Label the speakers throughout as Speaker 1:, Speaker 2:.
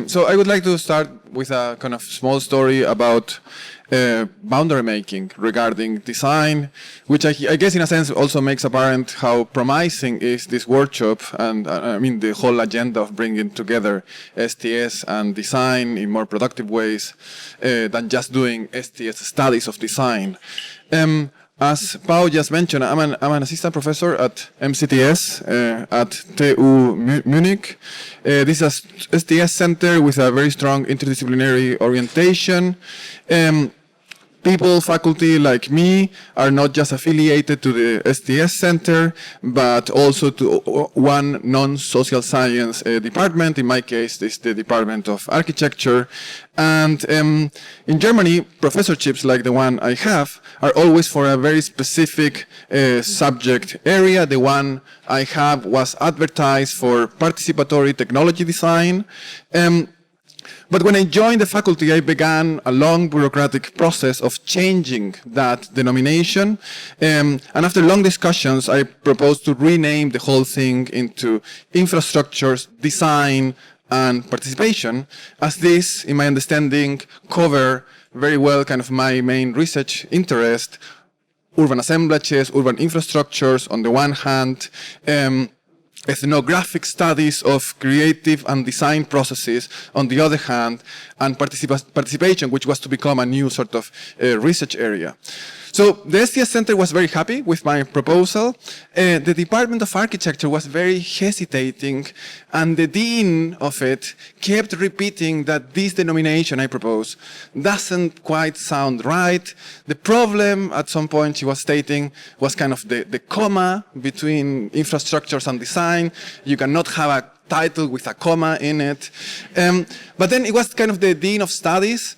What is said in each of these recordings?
Speaker 1: So I would like to start with a kind of small story about boundary making regarding design, which I guess in a sense also makes apparent how promising is this workshop and I mean the whole agenda of bringing together STS and design in more productive ways than just doing STS studies of design. As Pau just mentioned, I'm an assistant professor at MCTS at TU Munich. This is a STS center with a very strong interdisciplinary orientation. People, faculty like me are not just affiliated to the STS center, but also to one non-social science department. In my case, this is the Department of Architecture. And in Germany, professorships like the one I have are always for a very specific subject area. The one I have was advertised for participatory technology design. But when I joined the faculty, I began a long bureaucratic process of changing that denomination. And after long discussions, I proposed to rename the whole thing into infrastructures, design, and participation, as this, in my understanding, cover very well kind of my main research interest, urban assemblages, urban infrastructures on the one hand, ethnographic studies of creative and design processes on the other hand, and participation, which was to become a new sort of research area. So the STS Center was very happy with my proposal. The Department of Architecture was very hesitating, and the dean of it kept repeating that this denomination I propose doesn't quite sound right. The problem, at some point she was stating, was kind of the comma between infrastructures and design. You cannot have a title with a comma in it. But then it was kind of the dean of studies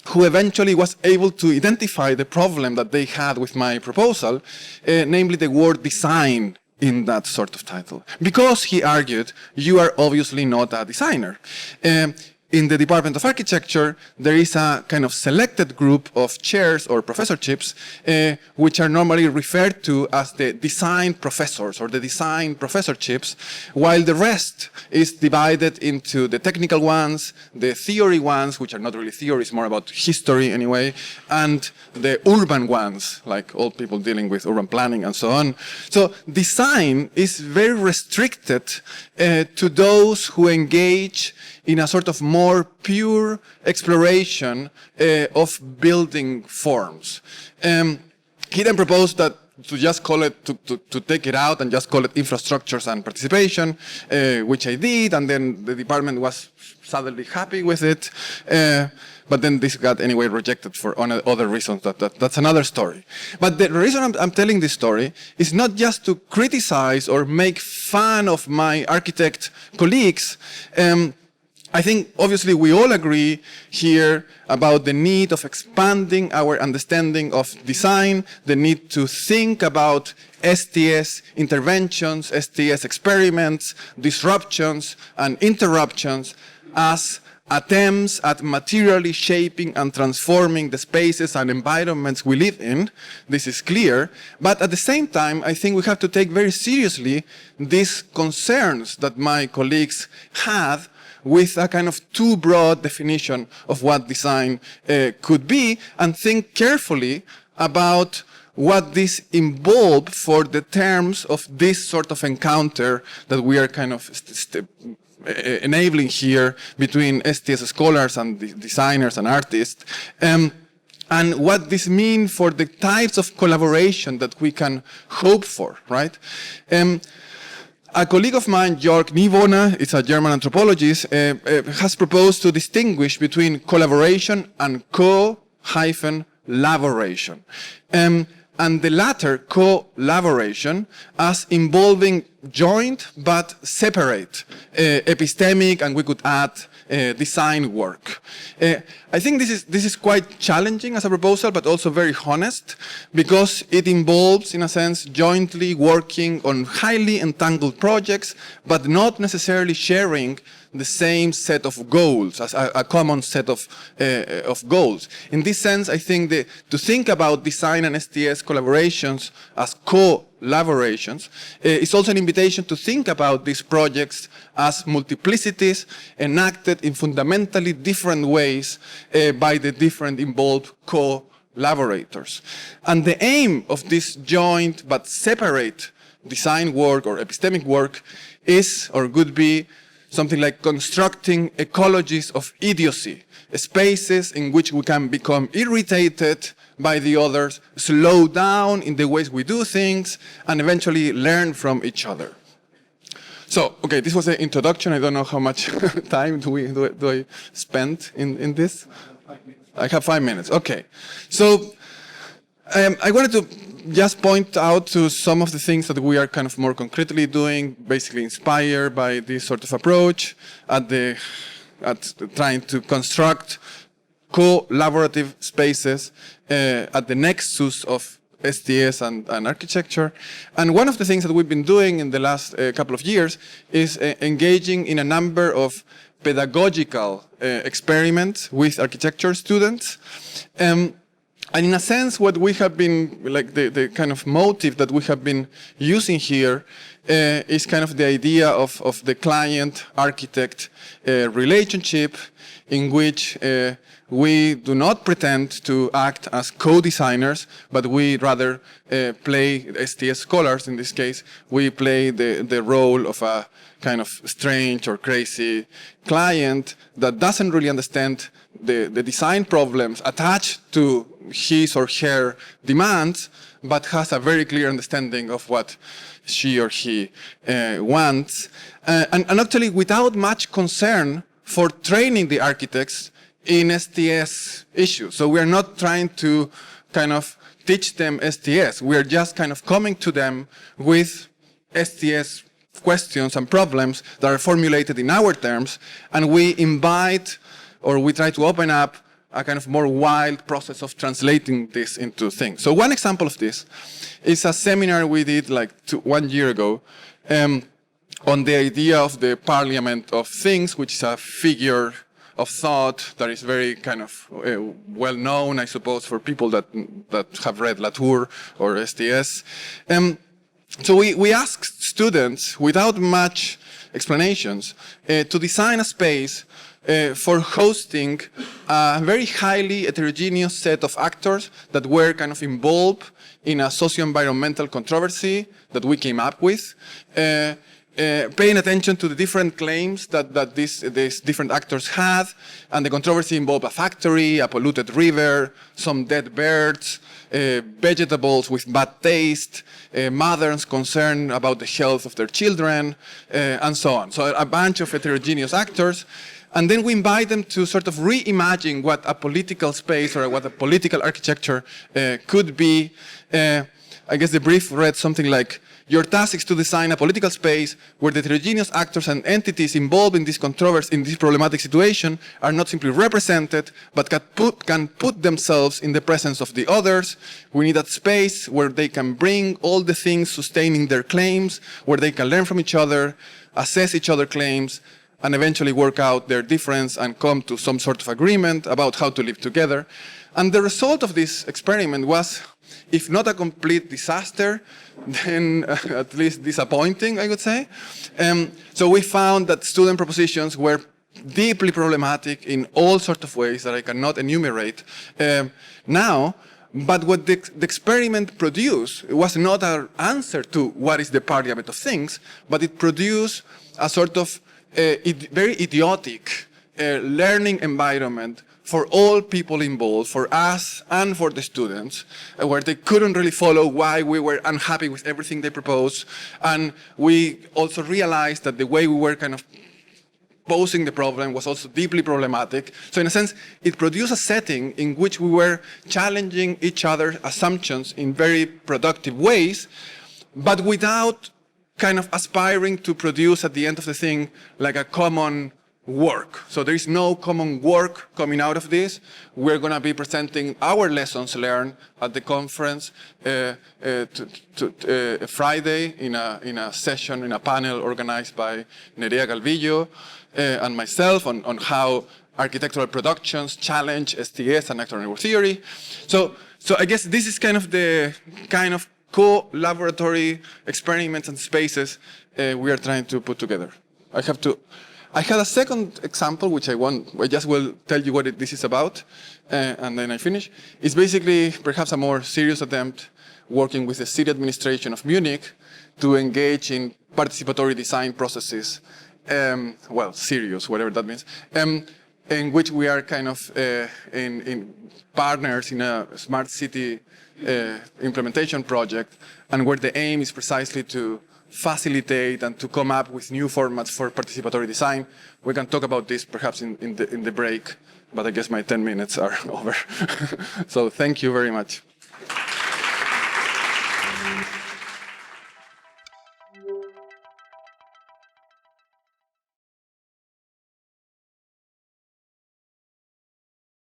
Speaker 1: who eventually was able to identify the problem that they had with my proposal, namely the word design in that sort of title. Because, he argued, you are obviously not a designer. In the Department of Architecture, there is a kind of selected group of chairs or professorships which are normally referred to as the design professors or the design professorships, while the rest is divided into the technical ones, the theory ones, which are not really theories, more about history anyway, and the urban ones, like all people dealing with urban planning and so on. So design is very restricted to those who engage in a sort of more pure exploration of building forms. He then proposed that to just call it, to take it out and just call it infrastructures and participation, which I did, and then the department was suddenly happy with it. But then this got anyway rejected for other reasons. That's another story. But the reason I'm telling this story is not just to criticize or make fun of my architect colleagues. I think obviously we all agree here about the need of expanding our understanding of design, the need to think about STS interventions, STS experiments, disruptions, and interruptions as attempts at materially shaping and transforming the spaces and environments we live in. This is clear. But at the same time, I think we have to take very seriously these concerns that my colleagues had with a kind of too broad definition of what design could be, and think carefully about what this involved for the terms of this sort of encounter that we are kind of enabling here between STS scholars and designers and artists, and what this means for the types of collaboration that we can hope for, right? A colleague of mine, Jörg Niewohner, it's a German anthropologist, has proposed to distinguish between collaboration and co-laboration. And the latter, collaboration, as involving joint but separate epistemic, and we could add design work. I think this is quite challenging as a proposal, but also very honest, because it involves, in a sense, jointly working on highly entangled projects, but not necessarily sharing the same set of goals, as a common set of goals. In this sense, I think to think about design and STS collaborations as collaborations is also an invitation to think about these projects as multiplicities enacted in fundamentally different ways by the different involved collaborators. And the aim of this joint but separate design work or epistemic work is, or could be, something like constructing ecologies of idiocy, spaces in which we can become irritated by the others, slow down in the ways we do things, and eventually learn from each other. So, okay, this was the introduction. I don't know how much time do I spend in this? I have 5 minutes. Okay. So, I wanted to just point out to some of the things that we are kind of more concretely doing, basically inspired by this sort of approach at trying to construct collaborative spaces at the nexus of STS and architecture. And one of the things that we've been doing in the last couple of years is engaging in a number of pedagogical experiments with architecture students. And in a sense, what we have been, like the kind of motive that we have been using here is kind of the idea of the client-architect relationship in which we do not pretend to act as co-designers, but we rather play, STS scholars in this case, we play the role of a kind of strange or crazy client that doesn't really understand the design problems attached to his or her demands, but has a very clear understanding of what she or he wants. And actually without much concern for training the architects in STS issues. So we are not trying to kind of teach them STS. We are just kind of coming to them with STS questions and problems that are formulated in our terms, and we invite, or we try to open up a kind of more wild process of translating this into things. So one example of this is a seminar we did like 1 year ago on the idea of the Parliament of Things, which is a figure of thought that is very kind of well known, I suppose, for people that have read Latour or STS. So we asked students, without much explanations, to design a space for hosting a very highly heterogeneous set of actors that were kind of involved in a socio-environmental controversy that we came up with, paying attention to the different claims that these different actors had, and the controversy involved a factory, a polluted river, some dead birds, vegetables with bad taste, mothers concerned about the health of their children, and so on. So a bunch of heterogeneous actors. And then we invite them to sort of reimagine what a political space or what a political architecture could be. I guess the brief read something like, your task is to design a political space where the heterogeneous actors and entities involved in this controversy, in this problematic situation, are not simply represented, but can put themselves in the presence of the others. We need a space where they can bring all the things sustaining their claims, where they can learn from each other, assess each other's claims, and eventually work out their difference and come to some sort of agreement about how to live together. And the result of this experiment was, if not a complete disaster, then at least disappointing, I would say. So we found that student propositions were deeply problematic in all sorts of ways that I cannot enumerate now. But what the experiment produced was not an answer to what is the Parliament of Things, but it produced a sort of very idiotic learning environment for all people involved, for us and for the students, where they couldn't really follow why we were unhappy with everything they proposed. And we also realized that the way we were kind of posing the problem was also deeply problematic. So in a sense, it produced a setting in which we were challenging each other's assumptions in very productive ways, but without kind of aspiring to produce at the end of the thing like a common work. So there is no common work coming out of this. We're going to be presenting our lessons learned at the conference Friday in a session, in a panel organized by Nerea Galvillo and myself on how architectural productions challenge STS and actor network theory. So I guess this is kind of the co-laboratory experiments and spaces we are trying to put together. I had a second example, which I just will tell you what this is about, and then I finish. It's basically perhaps a more serious attempt working with the city administration of Munich to engage in participatory design processes, well, serious, whatever that means, in which we are kind of in partners in a smart city implementation project, and where the aim is precisely to facilitate and to come up with new formats for participatory design. We can talk about this perhaps in the break, but I guess my 10 minutes are over. So thank you very much.